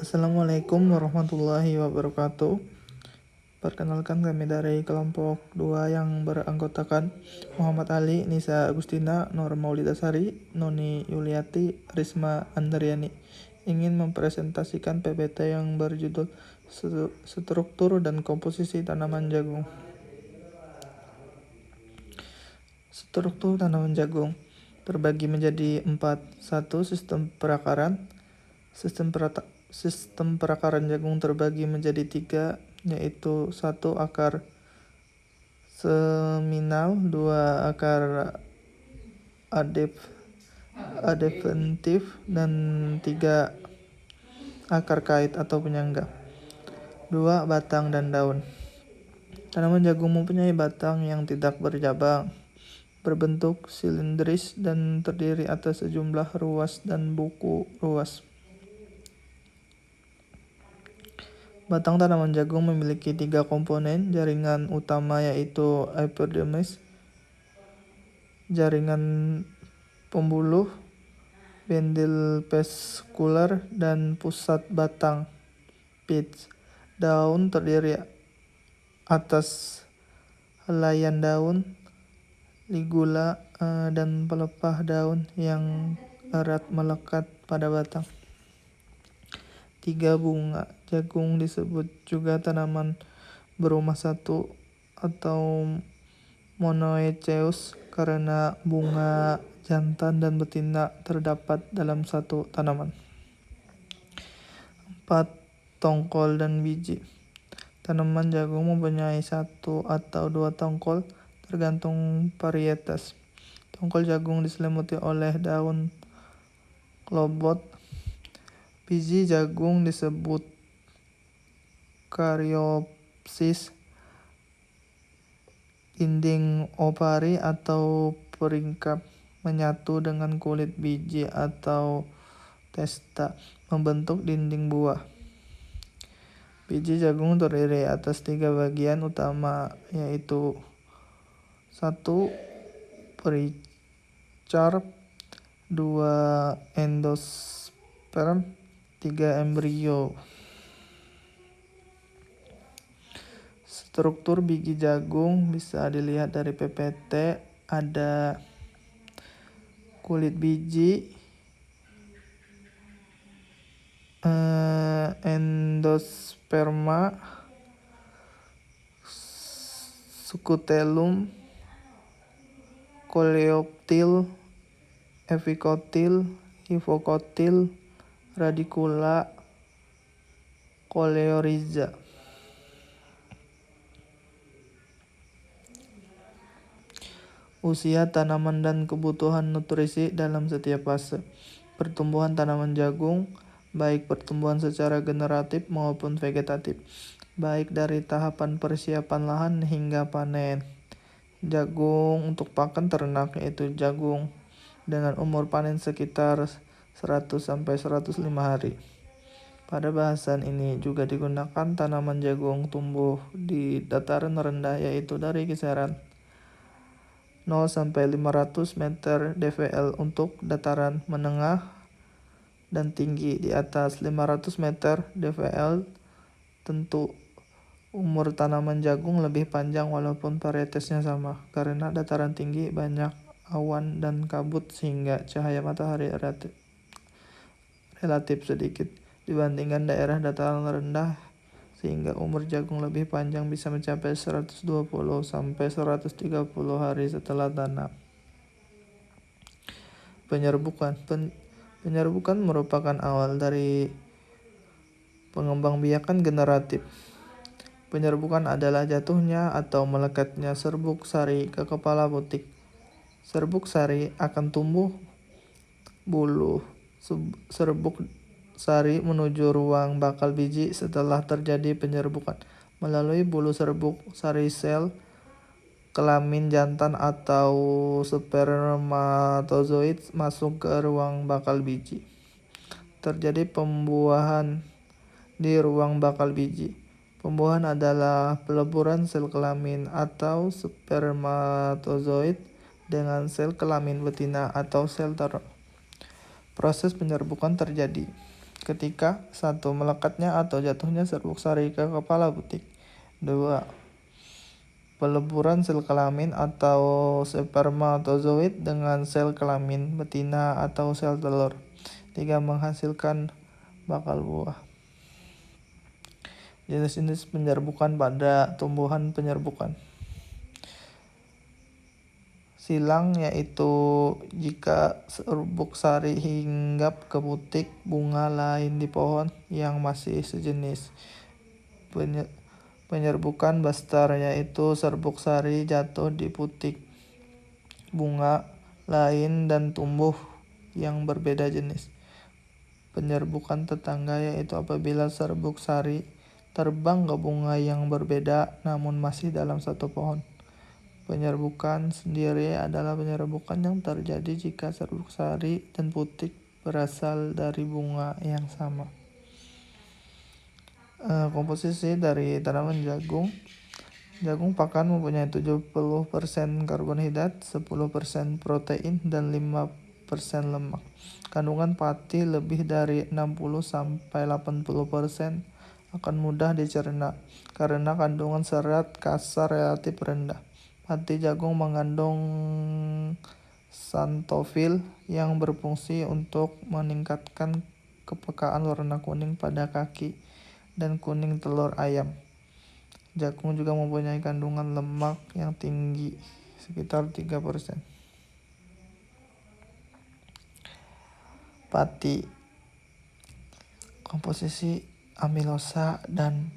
Assalamualaikum warahmatullahi wabarakatuh. Perkenalkan, kami dari kelompok 2 yang beranggotakan Muhammad Ali, Nisa Agustina, Nur Maulidasari, Noni Yuliati, Risma Andriani, ingin mempresentasikan PPT yang berjudul Struktur dan Komposisi Tanaman Jagung. Struktur tanaman jagung terbagi menjadi 4. 1. Sistem perakaran. Sistem perakaran jagung terbagi menjadi 3, yaitu 1. Akar seminal, 2. Akar adventif, dan 3. Akar kait atau penyangga. 2. Batang dan daun. Tanaman jagung mempunyai batang yang tidak bercabang, berbentuk silindris, dan terdiri atas sejumlah ruas dan buku ruas. Batang tanaman jagung memiliki 3 komponen jaringan utama, yaitu epidermis, jaringan pembuluh, bendil vaskular, dan pusat batang, pits. Daun terdiri atas helaian daun, ligula, dan pelepah daun yang erat melekat pada batang. 3. Bunga jagung disebut juga tanaman berumah satu atau monoecious karena bunga jantan dan betina terdapat dalam satu tanaman. 4. Tongkol dan biji. Tanaman jagung mempunyai 1 atau 2 tongkol, tergantung varietas. Tongkol jagung diselimuti oleh daun klobot. Biji jagung disebut karyopsis. Dinding ovari atau peringkap menyatu dengan kulit biji atau testa, membentuk dinding buah. Biji jagung terdiri atas 3 bagian utama, yaitu 1. Pericarp, 2. Endosperm, 3. embrio. Struktur biji jagung bisa dilihat dari PPT. Ada kulit biji, endosperma, skutelum, koleoptil, epikotil, hipokotil, radikula, koleoriza. Usia tanaman dan kebutuhan nutrisi dalam setiap fase pertumbuhan tanaman jagung, baik pertumbuhan secara generatif maupun vegetatif, baik dari tahapan persiapan lahan hingga panen. Jagung untuk pakan ternak, yaitu jagung dengan umur panen sekitar 100-105 hari. Pada bahasan ini juga digunakan tanaman jagung tumbuh di dataran rendah, yaitu dari kisaran 0-500 meter DVL untuk dataran menengah dan tinggi di atas 500 meter DVL. Tentu umur tanaman jagung lebih panjang walaupun varietasnya sama, karena dataran tinggi banyak awan dan kabut sehingga cahaya matahari relatif sedikit dibandingkan daerah dataran rendah, sehingga umur jagung lebih panjang, bisa mencapai 120-130 hari setelah tanam. Penyerbukan merupakan awal dari pengembangbiakan generatif. Penyerbukan adalah jatuhnya atau melekatnya serbuk sari ke kepala butik. Serbuk sari akan tumbuh bulu serbuk sari menuju ruang bakal biji setelah terjadi penyerbukan. Melalui bulu serbuk sari, sel kelamin jantan atau spermatozoid masuk ke ruang bakal biji. Terjadi pembuahan di ruang bakal biji. Pembuahan adalah peleburan sel kelamin atau spermatozoid dengan sel kelamin betina atau sel telur. Proses penyerbukan terjadi ketika 1. Melekatnya atau jatuhnya serbuk sari ke kepala butik. 2. Peleburan sel kelamin atau spermatozoid dengan sel kelamin betina atau sel telur. 3. Menghasilkan bakal buah. Jenis-jenis penyerbukan pada tumbuhan penyerbukan. Silang yaitu jika serbuk sari hinggap ke butik bunga lain di pohon yang masih sejenis. Penyerbukan bastar yaitu serbuk sari jatuh di butik bunga lain dan tumbuh yang berbeda jenis. Penyerbukan tetangga yaitu apabila serbuk sari terbang ke bunga yang berbeda namun masih dalam satu pohon. Penyerbukan sendiri adalah penyerbukan yang terjadi jika serbuk sari dan butik berasal dari bunga yang sama. Komposisi dari tanaman jagung. Jagung pakan mempunyai 70% karbohidrat, 10% protein, dan 5% lemak. Kandungan pati lebih dari 60-80% akan mudah dicerna karena kandungan serat kasar relatif rendah. Pati jagung mengandung xanthofil yang berfungsi untuk meningkatkan kepekaan warna kuning pada kaki dan kuning telur ayam. Jagung juga mempunyai kandungan lemak yang tinggi, sekitar 3%. Pati. Komposisi amilosa dan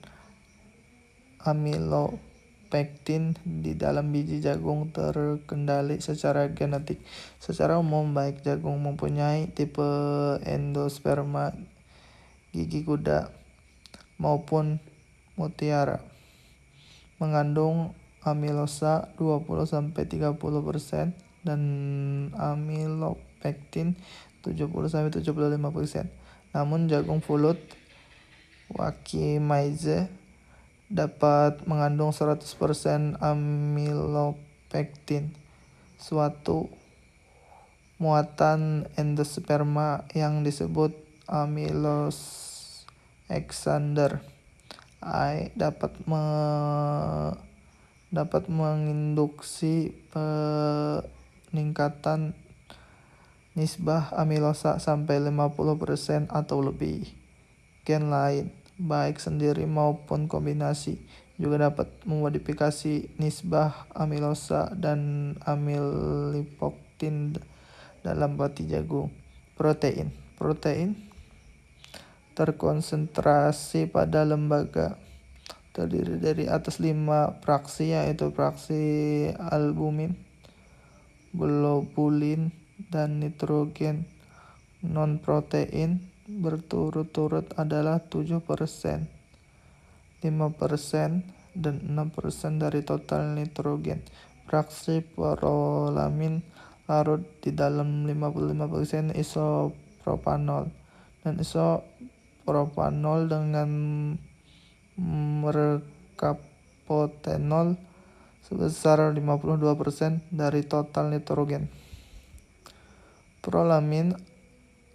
amilopektin di dalam biji jagung terkendali secara genetik. Secara umum, baik jagung mempunyai tipe endosperma gigi kuda maupun mutiara, mengandung amilosa 20-30% dan amilopektin 70-75%. Namun jagung fulut Wakimaize dapat mengandung 100% amilopektin. Suatu muatan endosperma yang disebut amylose-Alexander I dapat menginduksi peningkatan nisbah amilosa sampai 50% atau lebih. Gen lain, baik sendiri maupun kombinasi, juga dapat memodifikasi nisbah amilosa dan amilopektin dalam pati jagung. Protein terkonsentrasi pada lembaga, terdiri dari atas 5 fraksi yaitu fraksi albumin, globulin, dan nitrogen. Non-protein berturut-turut adalah 7%, 5%, dan 6% dari total nitrogen. Fraksi prolamin larut di dalam 55% isopropanol dan isopropanol dengan mercapotenol sebesar 52% dari total nitrogen. Prolamin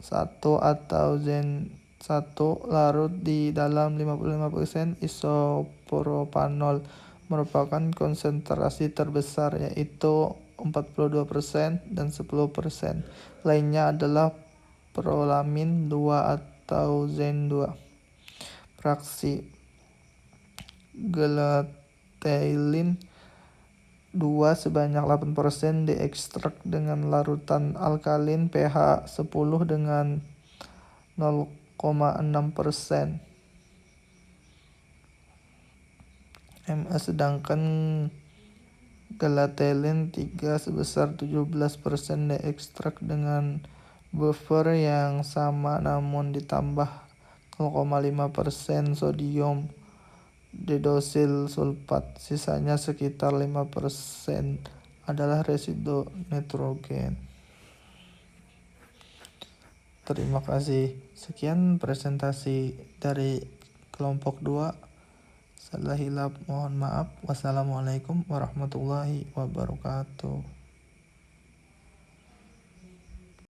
1 atau Zen 1 larut di dalam 55% isopropanol merupakan konsentrasi terbesar yaitu 42% dan 10%. Lainnya adalah prolamin 2 atau Zen 2. Fraksi gelatein 2 sebanyak 8% diekstrak dengan larutan alkalin pH 10 dengan 0,6% ml, sedangkan gelatein 3 sebesar 17% diekstrak dengan buffer yang sama namun ditambah 0,5% sodium dedosil sulfat. Sisanya sekitar 5% adalah residu nitrogen. Terima kasih. Sekian presentasi dari kelompok 2. Salah hilap mohon maaf. Wassalamualaikum warahmatullahi wabarakatuh.